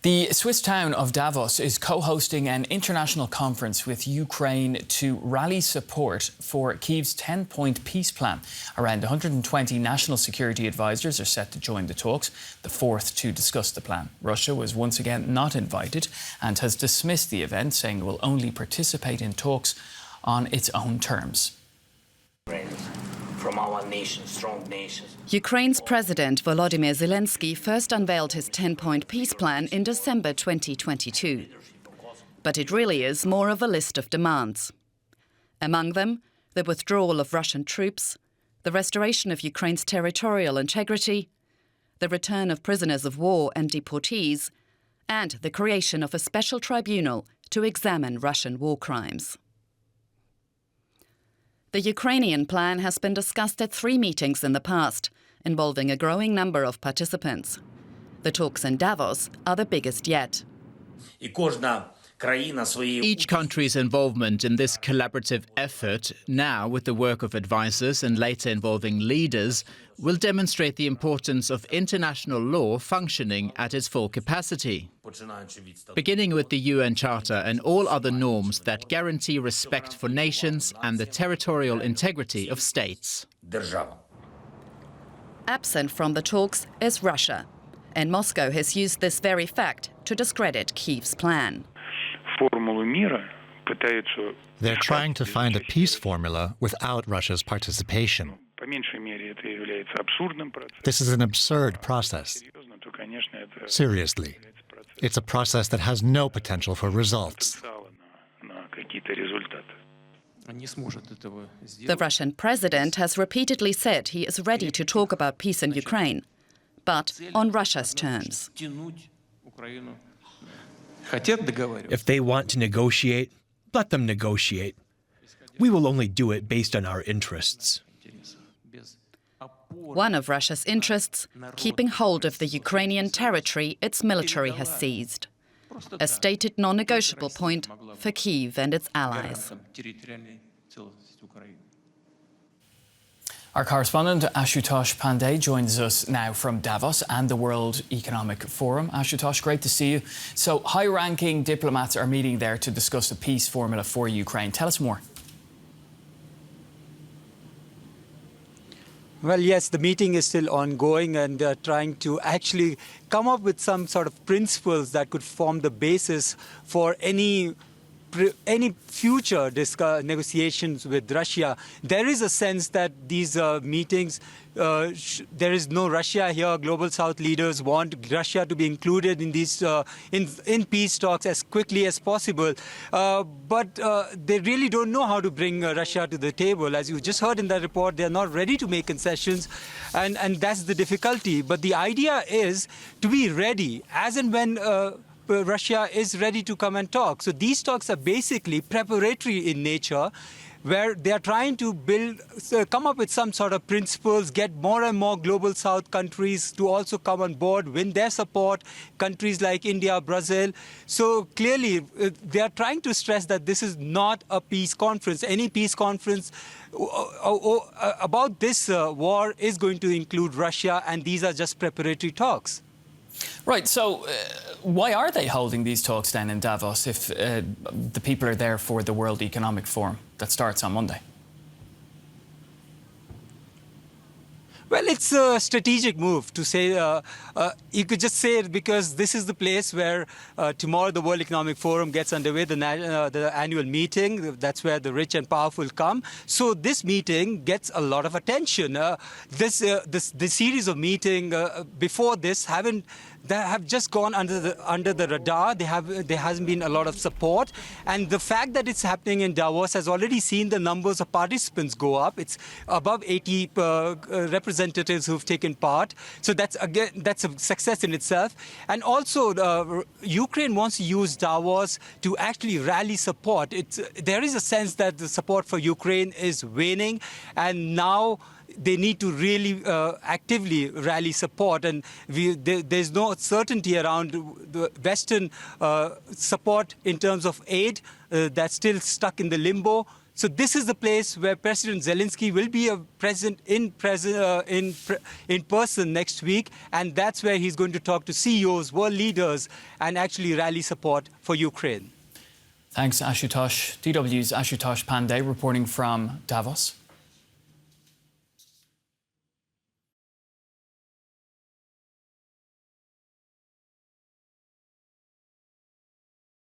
The Swiss town of Davos is co-hosting an international conference with Ukraine to rally support for Kyiv's 10-point peace plan. Around 120 national security advisors are set to join the talks, the fourth to discuss the plan. Russia was once again not invited and has dismissed the event, saying it will only participate in talks on its own terms. From our nation, strong nations. Ukraine's President Volodymyr Zelensky first unveiled his 10-point peace plan in December 2022. But it really is more of a list of demands. Among them, the withdrawal of Russian troops, the restoration of Ukraine's territorial integrity, the return of prisoners of war and deportees, and the creation of a special tribunal to examine Russian war crimes. The Ukrainian plan has been discussed at 3 meetings in the past, involving a growing number of participants. The talks in Davos are the biggest yet. Each country's involvement in this collaborative effort, now with the work of advisors and later involving leaders, will demonstrate the importance of international law functioning at its full capacity, beginning with the UN Charter and all other norms that guarantee respect for nations and the territorial integrity of states. Absent from the talks is Russia, and Moscow has used this very fact to discredit Kyiv's plan. They're trying to find a peace formula without Russia's participation. This is an absurd process. Seriously, it's a process that has no potential for results. The Russian president has repeatedly said he is ready to talk about peace in Ukraine, but on Russia's terms. If they want to negotiate, let them negotiate. We will only do it based on our interests. One of Russia's interests, keeping hold of the Ukrainian territory its military has seized. A stated non-negotiable point for Kyiv and its allies. Our correspondent Ashutosh Pandey joins us now from Davos and the World Economic Forum. Ashutosh, great to see you. So high-ranking diplomats are meeting there to discuss a peace formula for Ukraine. Tell us more. Well, yes, the meeting is still ongoing and they're trying to actually come up with some sort of principles that could form the basis for any future negotiations with Russia. There is a sense that these meetings, there is no Russia here. Global South leaders want Russia to be included in these in peace talks as quickly as possible. But they really don't know how to bring Russia to the table. As you just heard in that report, they're not ready to make concessions, and that's the difficulty. But the idea is to be ready as and when Russia is ready to come and talk. So these talks are basically preparatory in nature, where they are trying to come up with some sort of principles, get more and more global South countries to also come on board, win their support, countries like India, Brazil. So clearly, they are trying to stress that this is not a peace conference. Any peace conference about this war is going to include Russia, and these are just preparatory talks. Right, so why are they holding these talks then in Davos if the people are there for the World Economic Forum that starts on Monday? Well, it's a strategic move to say, you could just say it because this is the place where tomorrow the World Economic Forum gets underway, the annual meeting. That's where the rich and powerful come. So this meeting gets a lot of attention. The series of meetings before this have just gone under the radar. There hasn't been a lot of support, and the fact that it's happening in Davos has already seen the numbers of participants go up. It's above 80 representatives who've taken part. So that's a success in itself. And also, Ukraine wants to use Davos to actually rally support. There is a sense that the support for Ukraine is waning, and now they need to really actively rally support, and there's no certainty around the Western support in terms of aid. That's still stuck in the limbo. So this is the place where President Zelensky will be present in person next week, and that's where he's going to talk to CEOs, world leaders, and actually rally support for Ukraine. Thanks, Ashutosh. DW's Ashutosh Pandey reporting from Davos.